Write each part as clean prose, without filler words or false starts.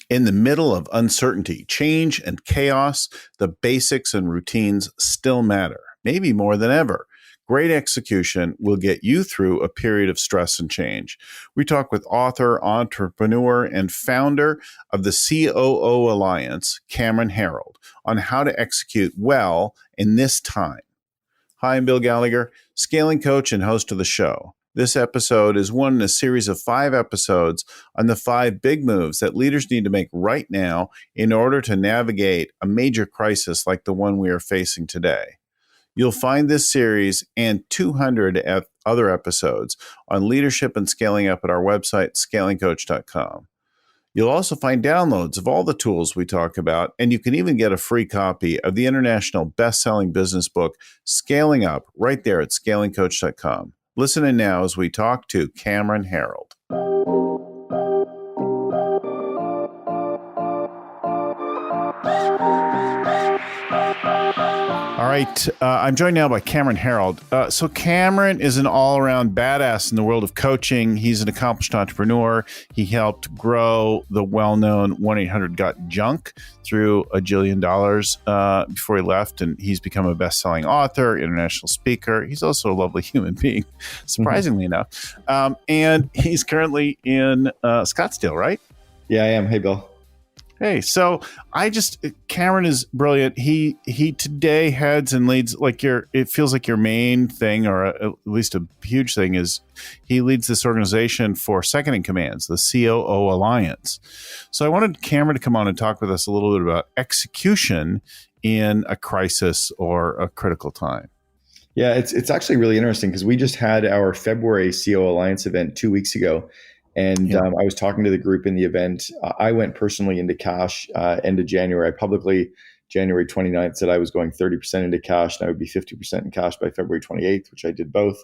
In the middle of uncertainty, change, and chaos, the basics and routines still matter, maybe more than ever. Great execution will get you through a period of stress and change. We talk with author, entrepreneur, and founder of the COO Alliance, Cameron Herold, on how to execute well in this time. Hi, I'm Bill Gallagher, scaling coach and host of the show. This episode is one in a series of 5 episodes on the 5 big moves that leaders need to make right now in order to navigate a major crisis like the one we are facing today. You'll find this series and 200 other episodes on leadership and scaling up at our website, scalingcoach.com. You'll also find downloads of all the tools we talk about, and you can even get a free copy of the international best-selling business book, Scaling Up, right there at scalingcoach.com. Listen in now as we talk to Cameron Herold. All right, I'm joined now by Cameron Herold. So Cameron is an all-around badass in the world of coaching. He's an accomplished entrepreneur. He helped grow the well-known 1-800-GOT-JUNK through $1 jillion before he left, and he's become a best-selling author, international speaker. He's also a lovely human being, surprisingly enough. And he's currently in Scottsdale, right? Yeah, I am. Hey, Bill. Hey, so Cameron is brilliant. He today heads and leads it feels like your main thing, or at least a huge thing, is he leads this organization for second in commands, the COO Alliance. So I wanted Cameron to come on and talk with us a little bit about execution in a crisis or a critical time. Yeah, it's actually really interesting because we just had our February COO Alliance event 2 weeks ago. And I was talking to the group in the event. I went personally into cash end of January. I publicly, January 29th, said I was going 30% into cash and I would be 50% in cash by February 28th, which I did both.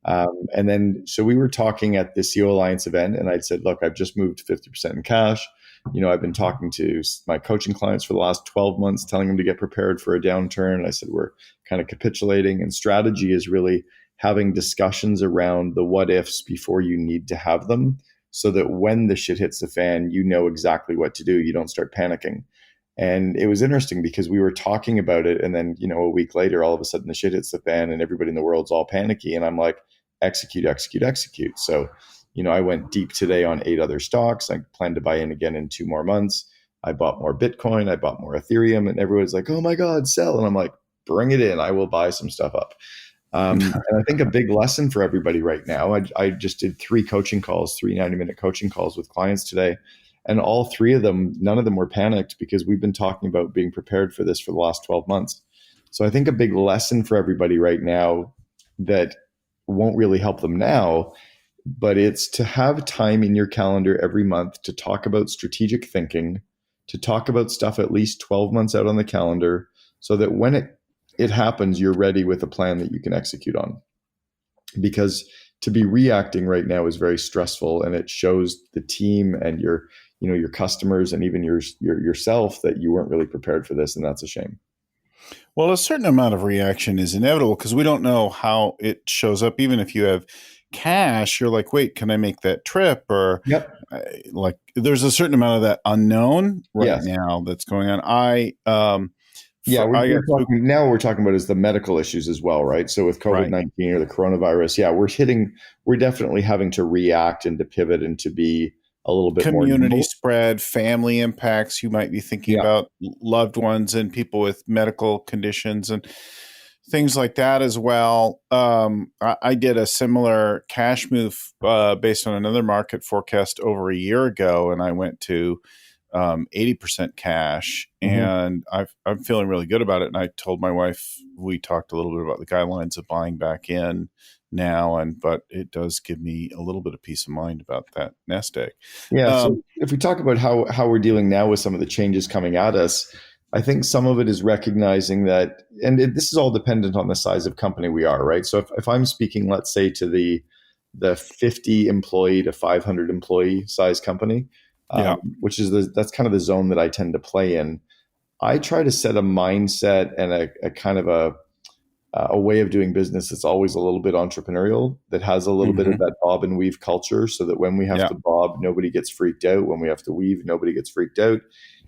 And then, so we were talking at the COO Alliance event, and I said, look, I've just moved 50% in cash. You know, I've been talking to my coaching clients for the last 12 months, telling them to get prepared for a downturn. And I said, we're kind of capitulating, and strategy is really having discussions around the what ifs before you need to have them, so that when the shit hits the fan, you know exactly what to do. You don't start panicking. And it was interesting because we were talking about it, and then, a week later, all of a sudden the shit hits the fan and everybody in the world's all panicky. And I'm like, execute, execute, execute. So, I went deep today on 8 other stocks. I plan to buy in again in 2 more months. I bought more Bitcoin. I bought more Ethereum, and everyone's like, oh my God, sell. And I'm like, bring it in. I will buy some stuff up. And I think a big lesson for everybody right now, I just did 3 coaching calls, 3 90-minute coaching calls with clients today. And all 3 of them, none of them were panicked because we've been talking about being prepared for this for the last 12 months. So I think a big lesson for everybody right now that won't really help them now, but it's to have time in your calendar every month to talk about strategic thinking, to talk about stuff at least 12 months out on the calendar, so that when it happens, you're ready with a plan that you can execute on. Because to be reacting right now is very stressful, and it shows the team and your customers and even yourself that you weren't really prepared for this, and that's a shame. Well, a certain amount of reaction is inevitable because we don't know how it shows up. Even if you have cash, you're like, wait, can I make that trip? Or yep. There's a certain amount of that unknown now that's going on. We're talking about is the medical issues as well, right? So with COVID-19 or the coronavirus, we're definitely having to react and to pivot and to be a little bit more community spread, family impacts. You might be thinking about loved ones and people with medical conditions and things like that as well. I did a similar cash move based on another market forecast over a year ago, and I went to 80% cash, and I'm feeling really good about it. And I told my wife, we talked a little bit about the guidelines of buying back in now, but it does give me a little bit of peace of mind about that nest egg. Yeah. So if we talk about how we're dealing now with some of the changes coming at us, I think some of it is recognizing that, and this is all dependent on the size of company we are, right? So if I'm speaking, let's say, to the 50 employee to 500 employee size company, which is that's kind of the zone that I tend to play in. I try to set a mindset and a kind of a way of doing business that's always a little bit entrepreneurial, that has a little bit of Hmm. that bob and weave culture, so that when we have Yeah. to bob, nobody gets freaked out. When we have to weave, nobody gets freaked out.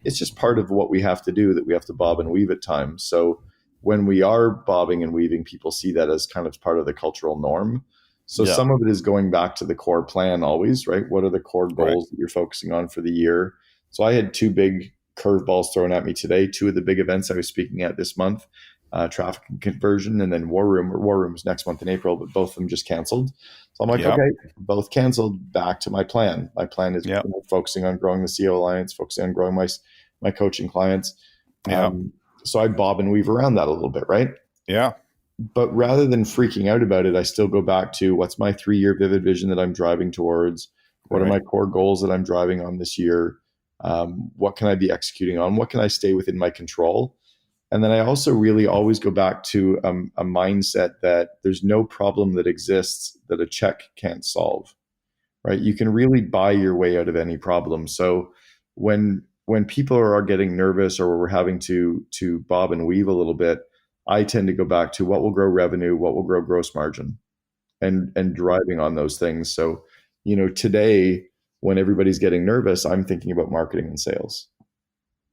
It's just part of what we have to do, that we have to bob and weave at times. So when we are bobbing and weaving, people see that as kind of part of the cultural norm. So Yeah. some of it is going back to the core plan always, right? What are the core Right. goals that you're focusing on for the year? So I had two big curveballs thrown at me today, two of the big events I was speaking at this month, traffic and conversion, and then War Room's next month in April, but both of them just canceled. So I'm like, Yeah. okay, both canceled. Back to my plan. My plan is Yeah. focusing on growing the COO Alliance, focusing on growing my coaching clients. Yeah. So I bob and weave around that a little bit, right? Yeah. But rather than freaking out about it, I still go back to what's my 3-year vivid vision that I'm driving towards? What are my Right. core goals that I'm driving on this year? What can I be executing on? What can I stay within my control? And then I also really always go back to a mindset that there's no problem that exists that a check can't solve, right? You can really buy your way out of any problem. So when people are getting nervous, or we're having to bob and weave a little bit, I tend to go back to what will grow revenue, what will grow gross margin, and driving on those things. So, today when everybody's getting nervous, I'm thinking about marketing and sales.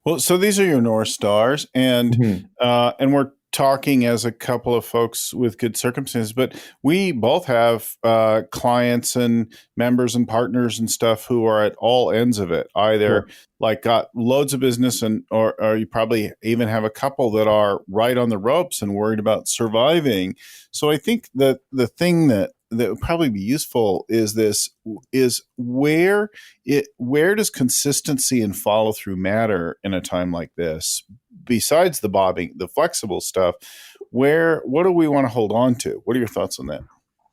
Well, so these are your North Stars, Mhm. and we're talking as a couple of folks with good circumstances, but we both have clients and members and partners and stuff who are at all ends of it. Either Sure. like got loads of business, or you probably even have a couple that are right on the ropes and worried about surviving. So I think that the thing that would probably be useful is where does consistency and follow through matter in a time like this, besides the bobbing, the flexible stuff? What do we want to hold on to? What are your thoughts on that?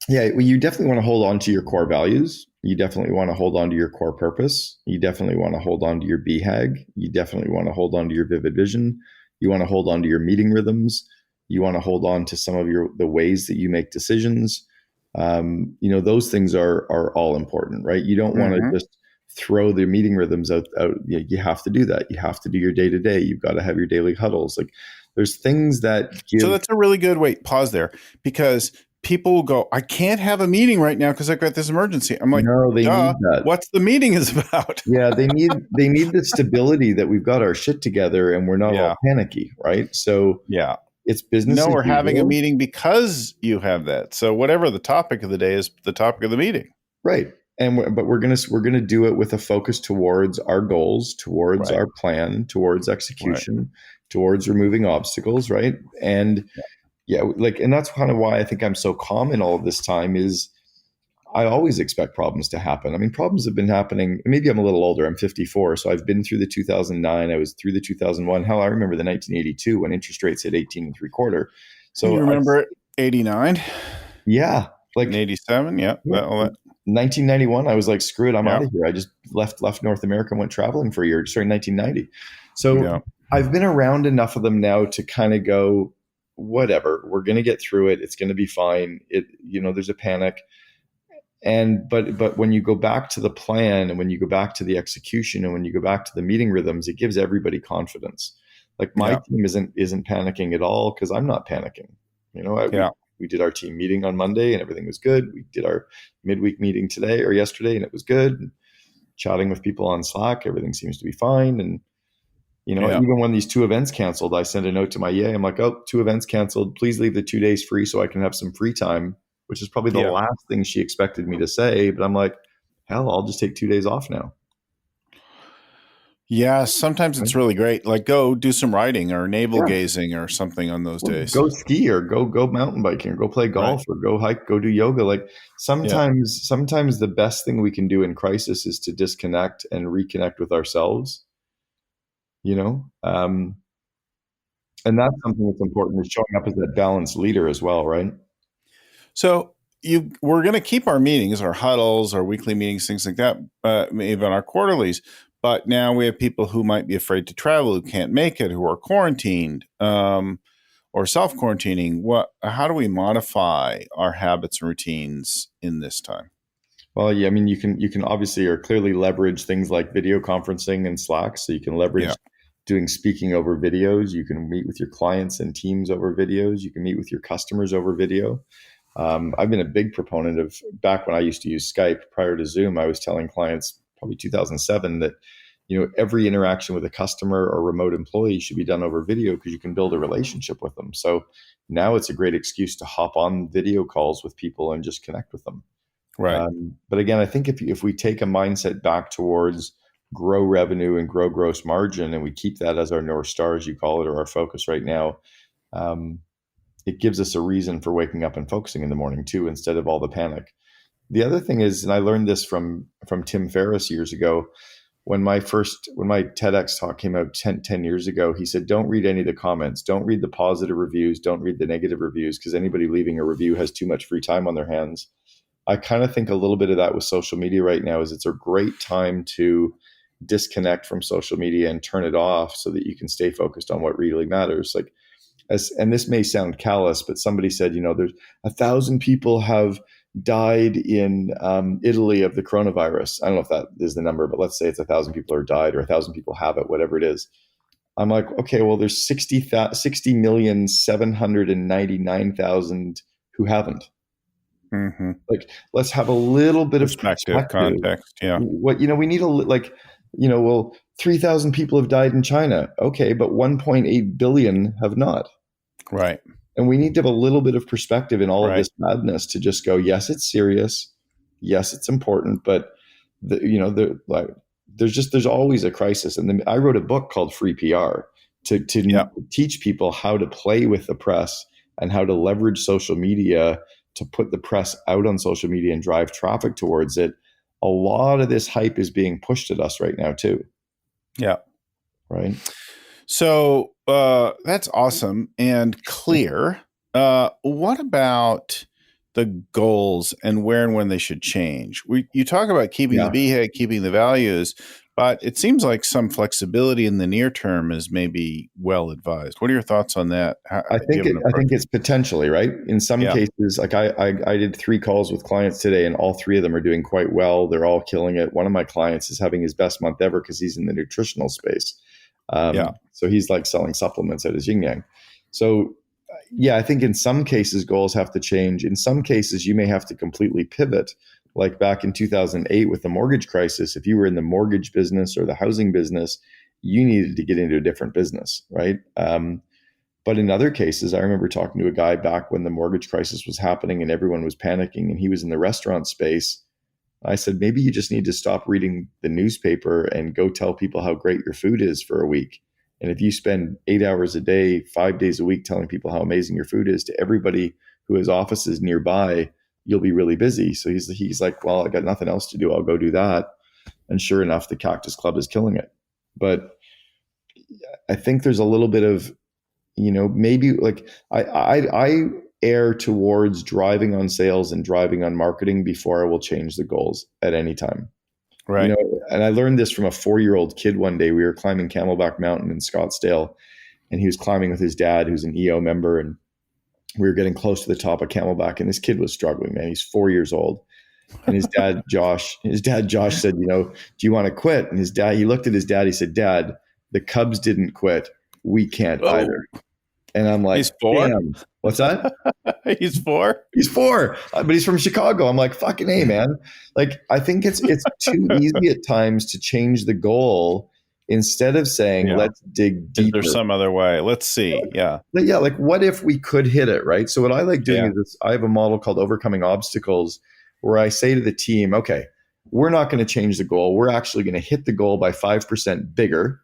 Yeah, well, you definitely want to hold on to your core values. You definitely want to hold on to your core purpose. You definitely want to hold on to your BHAG. You definitely want to hold on to your vivid vision. You want to hold on to your meeting rhythms. You want to hold on to some of the ways that you make decisions. Those things are all important, right? You don't want to Mm-hmm. just throw the meeting rhythms out. You have to do that. You have to do your day to day. You've got to have your daily huddles. Like, there's things that So give. that's a really good wait. Pause there, because people will go, I can't have a meeting right now because I've got this emergency. I'm like, No, they duh. need that. What's the meeting is about? Yeah, they need the stability that we've got our shit together and we're not all Yeah. panicky, right? So Yeah. it's business No, as we're having a usual, meeting because you have that. So whatever the topic of the day is, the topic of the meeting. right? But we're gonna do it with a focus towards our goals, towards Right. our plan, towards Right. execution, towards removing obstacles, right? And yeah, and that's kind of why I think I'm so calm in all of this time is I always expect problems to happen. I mean, problems have been happening. Maybe I'm a little older. I'm 54, so I've been through the 2009. I was through the 2001. Hell, I remember the 1982 when interest rates hit 18 and three quarter. You So remember 89 yeah, and like 87? Yeah. yeah, All that. 1991. I was like, screw it, I'm Yeah. out of here. I just left North America and went traveling for a year. Starting 1990. So Yeah. I've been around enough of them now to kind of go, whatever. We're gonna get through it. It's gonna be fine. There's a panic. But when you go back to the plan, and when you go back to the execution, and when you go back to the meeting rhythms, it gives everybody confidence. Like, my Yeah. team isn't panicking at all because I'm not panicking. Yeah. We did our team meeting on Monday and everything was good. We did our midweek meeting today or yesterday and it was good. And chatting with people on Slack, everything seems to be fine. And Yeah. even when these two events canceled, I sent a note to my EA. I'm like, oh, 2 events canceled. Please leave the 2 days free so I can have some free time, which is probably the Yeah. last thing she expected me to say. But I'm like, hell, I'll just take 2 days off now. Yeah. Sometimes Right? it's really great. Like, go do some writing or navel Yeah. gazing or something on those Or days. go ski or go mountain biking or go play Right. golf or go hike, go do yoga. Like, Yeah. sometimes the best thing we can do in crisis is to disconnect and reconnect with ourselves, you know? And that's something that's important, is showing up as that balanced leader as well, right? So we're going to keep our meetings, our huddles, our weekly meetings, things like that, even our quarterlies. But now we have people who might be afraid to travel, who can't make it, who are quarantined, or self-quarantining. How do we modify our habits and routines in this time? Well, yeah, I mean, you can obviously or clearly leverage things like video conferencing and Slack. So you can leverage Yeah. doing speaking over videos. You can meet with your clients and teams over videos. You can meet with your customers over video. I've been a big proponent of, back when I used to use Skype prior to Zoom, I was telling clients probably 2007 that, every interaction with a customer or remote employee should be done over video because you can build a relationship with them. So now it's a great excuse to hop on video calls with people and just connect with them. Right. But again, I think if we take a mindset back towards grow revenue and grow gross margin, and we keep that as our North Star, as you call it, or our focus right now, it gives us a reason for waking up and focusing in the morning too, instead of all the panic. The other thing is, and I learned this from Tim Ferriss years ago, when my TEDx talk came out 10 years ago, he said, don't read any of the comments. Don't read the positive reviews. Don't read the negative reviews, because anybody leaving a review has too much free time on their hands. I kind of think a little bit of that with social media right now is it's a great time to disconnect from social media and turn it off so that you can stay focused on what really matters. And this may sound callous, but somebody said, there's 1,000 people have died in Italy of the coronavirus. I don't know if that is the number, but let's say it's 1,000 people are died, or 1,000 people have it, whatever it is. I'm like, okay, well, there's 60,799,000 who haven't. Mm-hmm. Let's have a little bit of perspective, context. Yeah. What, we need well, 3,000 people have died in China. Okay, but 1.8 billion have not. Right. And we need to have a little bit of perspective in all of this madness to just go, yes, it's serious. Yes, it's important. But, there's always a crisis. And then I wrote a book called Free PR to teach people how to play with the press and how to leverage social media to put the press out on social media and drive traffic towards it. A lot of this hype is being pushed at us right now too. Yeah. Right. So that's awesome and clear. What about the goals and where and when they should change? You talk about keeping the BHAG, keeping the values, but it seems like some flexibility in the near term is maybe well advised. What are your thoughts on that? I think it's potentially right. In some cases, like I did 3 calls with clients today, and all 3 of them are doing quite well. They're all killing it. One of my clients is having his best month ever because he's in the nutritional space. So he's like selling supplements at his yin yang. So I think in some cases goals have to change. In some cases, you may have to completely pivot. Like back in 2008 with the mortgage crisis, if you were in the mortgage business or the housing business, you needed to get into a different business, right? But in other cases, I remember talking to a guy back when the mortgage crisis was happening and everyone was panicking, and he was in the restaurant space. I said, maybe you just need to stop reading the newspaper and go tell people how great your food is for a week. And if you spend 8 hours a day, 5 days a week telling people how amazing your food is to everybody who has offices nearby, you'll be really busy. So he's like, well, I got nothing else to do. I'll go do that. And sure enough, the Cactus Club is killing it. But I think there's a little bit of, maybe like I err towards driving on sales and driving on marketing before I will change the goals at any time. Right. And I learned this from a 4-year-old kid one day. We were climbing Camelback Mountain in Scottsdale, and he was climbing with his dad, who's an EO member, and we were getting close to the top of Camelback, and this kid was struggling, man. He's 4 years old. And his dad, Josh said, do you want to quit? And he looked at his dad. He said, Dad, the Cubs didn't quit. We can't either. And I'm like, he's 4? Damn. What's that? He's 4? He's 4, but he's from Chicago. I'm like, fucking A, man. Like, I think it's too easy at times to change the goal instead of saying, let's dig deeper. Is there some other way? Let's see. Yeah. Like what if we could hit it, right? So what I like doing is I have a model called Overcoming Obstacles, where I say to the team, okay, we're not going to change the goal. We're actually going to hit the goal by 5% bigger.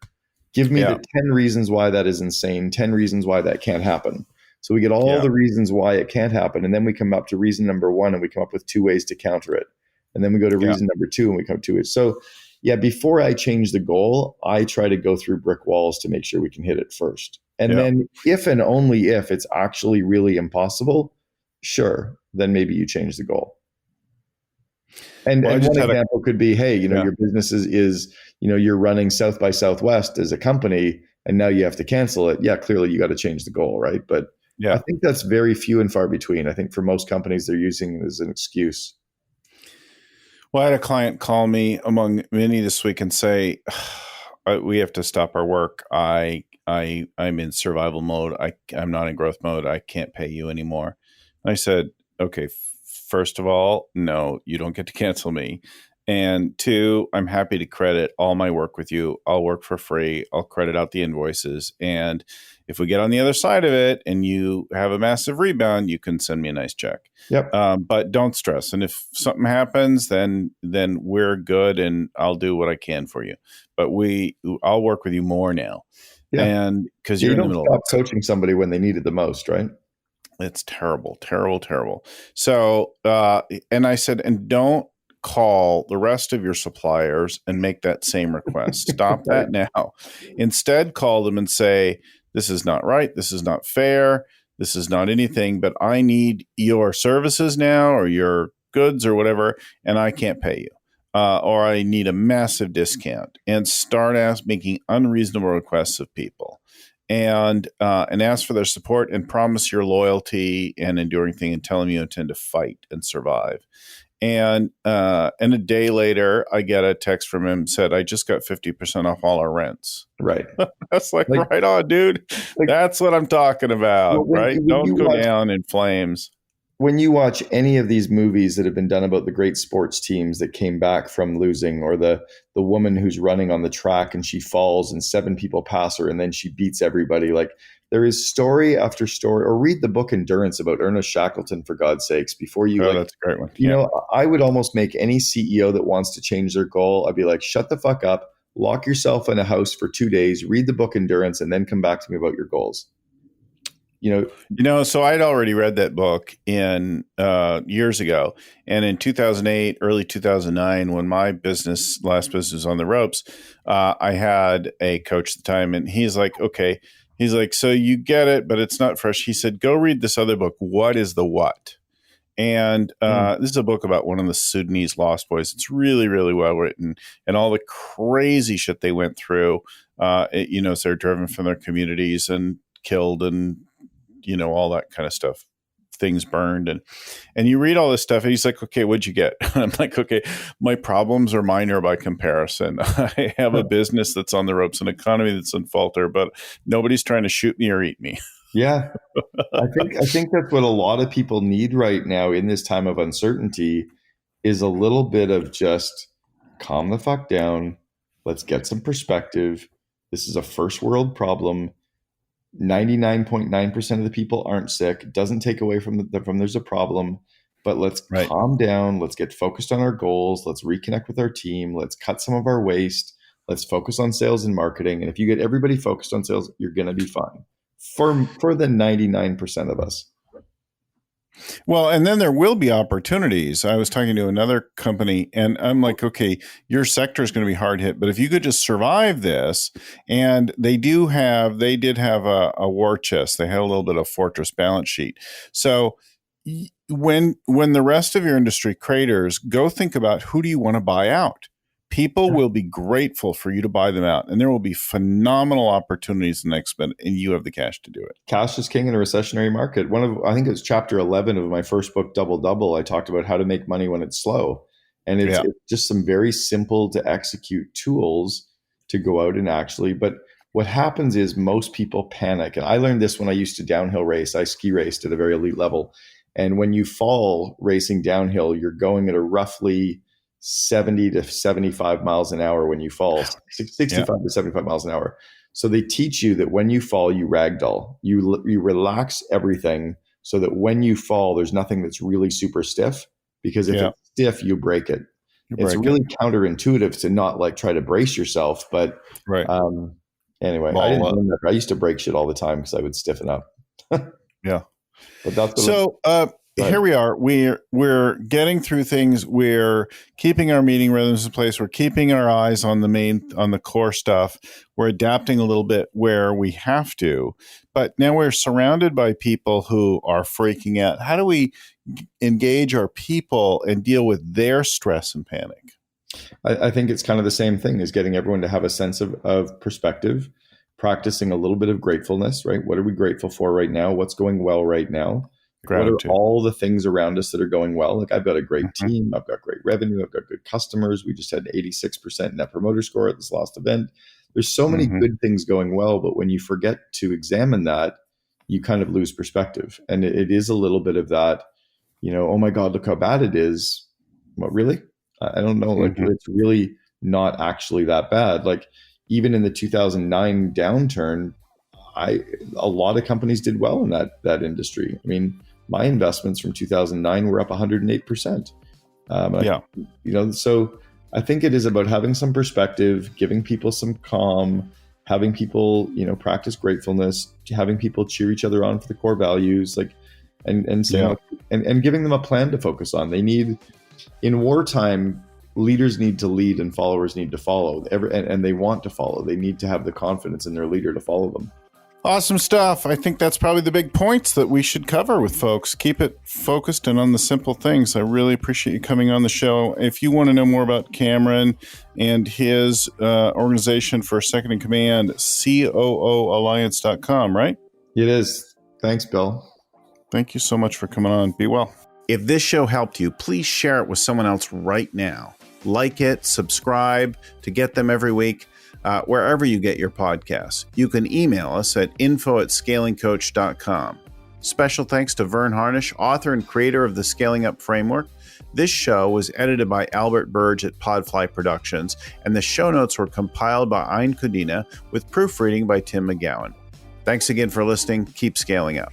Give me the 10 reasons why that is insane, 10 reasons why that can't happen. So we get all the reasons why it can't happen. And then we come up to reason number 1, and we come up with 2 ways to counter it. And then we go to reason number 2, and we come to it. So before I change the goal, I try to go through brick walls to make sure we can hit it first. And then if and only if it's actually really impossible, sure, then maybe you change the goal. And one example could be, hey, your business is you're running South by Southwest as a company, and now you have to cancel it. Yeah, clearly you got to change the goal, right? But I think that's very few and far between. I think for most companies, they're using it as an excuse. Well, I had a client call me among many this week and say, we have to stop our work. I'm in survival mode. I'm not in growth mode. I can't pay you anymore. I said, okay, first of all, no, you don't get to cancel me. And two, I'm happy to credit all my work with you. I'll work for free. I'll credit out the invoices. And if we get on the other side of it and you have a massive rebound, you can send me a nice check. Yep. But don't stress. And if something happens, then we're good, and I'll do what I can for you. But I'll work with you more now. Yeah. And because you're in the middle of it. Coaching somebody when they need it the most, right? It's terrible, terrible, terrible. So, and I said, and don't call the rest of your suppliers and make that same request. Stop Right. that now. Instead, call them and say, this is not right. This is not fair. This is not anything, but I need your services now, or your goods or whatever, and I can't pay you. Or I need a massive discount, and start making unreasonable requests of people. And ask for their support, and promise your loyalty and enduring thing, and tell them you intend to fight and survive. And a day later, I get a text from him, said, I just got 50% off all our rents. Right. That's like right on, dude. That's what I'm talking about, right? Don't go down in flames. When you watch any of these movies that have been done about the great sports teams that came back from losing, or the woman who's running on the track and she falls and 7 people pass her and then she beats everybody, like there is story after story. Or read the book Endurance about Ernest Shackleton, for God's sakes, before you. That's a great one. You know, I would almost make any CEO that wants to change their goal, I'd be like, shut the fuck up, lock yourself in a house for 2 days, read the book Endurance, and then come back to me about your goals. So I'd already read that book in years ago, and in 2008, early 2009, when my last business was on the ropes, I had a coach at the time, and he's like, okay, he's like, so you get it, but it's not fresh. He said, go read this other book. What is the what? And this is a book about one of the Sudanese lost boys. It's really, really well written, and all the crazy shit they went through. So they're driven from their communities and killed, and all that kind of stuff, things burned, and you read all this stuff, and he's like, okay, what'd you get? I'm like, okay, my problems are minor by comparison. I have a business that's on the ropes, an economy that's in falter, but nobody's trying to shoot me or eat me. Yeah. I think that's what a lot of people need right now in this time of uncertainty, is a little bit of just calm the fuck down. Let's get some perspective. This is a first world problem. 99.9% of the people aren't sick. It doesn't take away from there's a problem, but let's calm down. Let's get focused on our goals. Let's reconnect with our team. Let's cut some of our waste. Let's focus on sales and marketing. And if you get everybody focused on sales, you're going to be fine for the 99% of us. Well, and then there will be opportunities. I was talking to another company, and I'm like, okay, your sector is going to be hard hit, but if you could just survive this, and they did have a war chest. They had a little bit of fortress balance sheet. So when the rest of your industry craters, go think about, who do you want to buy out? People will be grateful for you to buy them out, and there will be phenomenal opportunities in the next minute, and you have the cash to do it. Cash is king in a recessionary market. I think it was chapter 11 of my first book, Double Double. I talked about how to make money when it's slow. And it's just some very simple to execute tools to go out and actually, but what happens is most people panic. And I learned this when I used to downhill race. I ski raced at a very elite level. And when you fall racing downhill, you're going at a roughly 70 to 75 miles an hour when you fall, 65 to 75 miles an hour. So they teach you that when you fall, you ragdoll, you relax everything, so that when you fall, there's nothing that's really super stiff, because if it's stiff, you break it. It's really counterintuitive to not like try to brace yourself. But anyway, I didn't learn that. I used to break shit all the time because I would stiffen up. Yeah. But that's here we are. We're getting through things. We're keeping our meeting rhythms in place. We're keeping our eyes on the core stuff. We're adapting a little bit where we have to. But now we're surrounded by people who are freaking out. How do we engage our people and deal with their stress and panic? I think it's kind of the same thing as getting everyone to have a sense of perspective, practicing a little bit of gratefulness, right? What are we grateful for right now? What's going well right now? Gratitude. What are all the things around us that are going well? Like, I've got a great team. I've got great revenue. I've got good customers. We just had an 86% net promoter score at this last event. there's so many good things going well, but when you forget to examine that, you kind of lose perspective. And it is a little bit of that, oh my God, look how bad it is. What, really? I don't know. Like, it's really not actually that bad. Like, even in the 2009 downturn, a lot of companies did well in that industry. I mean, my investments from 2009 were up 108%. So I think it is about having some perspective, giving people some calm, having people, practice gratefulness, having people cheer each other on for the core values, like, and saying, and giving them a plan to focus on. In wartime, leaders need to lead and followers need to follow. And they want to follow. They need to have the confidence in their leader to follow them. Awesome stuff. I think that's probably the big points that we should cover with folks. Keep it focused and on the simple things. I really appreciate you coming on the show. If you want to know more about Cameron and his organization for Second in Command, COOalliance.com, right? It is. Thanks, Bill. Thank you so much for coming on. Be well. If this show helped you, please share it with someone else right now. Like it, subscribe to get them every week. Wherever you get your podcasts. You can email us at info@scalingcoach.com. Special thanks to Vern Harnish, author and creator of the Scaling Up Framework. This show was edited by Albert Burge at Podfly Productions, and the show notes were compiled by Ayn Kodina with proofreading by Tim McGowan. Thanks again for listening. Keep scaling up.